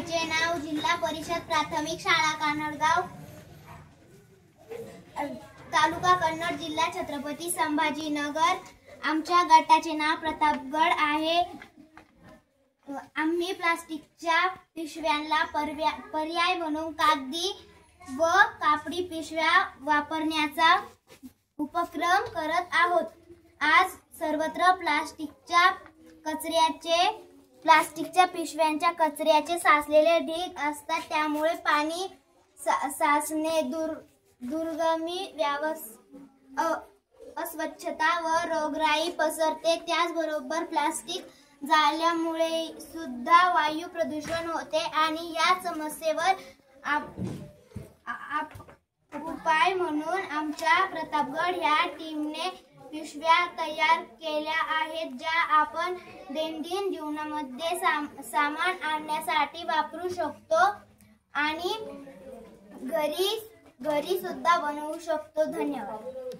शाळेचे नाव जिल्हा परिषद प्राथमिक शाळा कानडगाव, तालुका कन्नड, जिल्हा छत्रपती संभाजीनगर। आमच्या गटाचे नाव प्रतापगड आहे। आम्ही प्लास्टिकच्या पिशव्यांना पर्याय म्हणून कागदी व कापडी पिशव्या वापरण्याचा उपक्रम करत आहोत। आज सर्वत्र प्लास्टिकच्या पिशव्यांच्या कचऱ्याचे साचलेले ढीग असतात, त्यामुळे पाणी साचणे, दुर्गंधी, अस्वच्छता व रोगराई पसरते। त्याचबरोबर प्लास्टिक जाळल्यामुळे सुद्धा वायू प्रदूषण होते आणि या समस्येवर उपाय म्हणून आमच्या प्रतापगड ह्या टीमने पिशव्या तयार केल्या आहेत, ज्या आपण दैनंदिन जीवनामध्ये सामान आणण्यासाठी वापरू शकतो आणि घरी सुद्धा बनवू शकतो। धन्यवाद।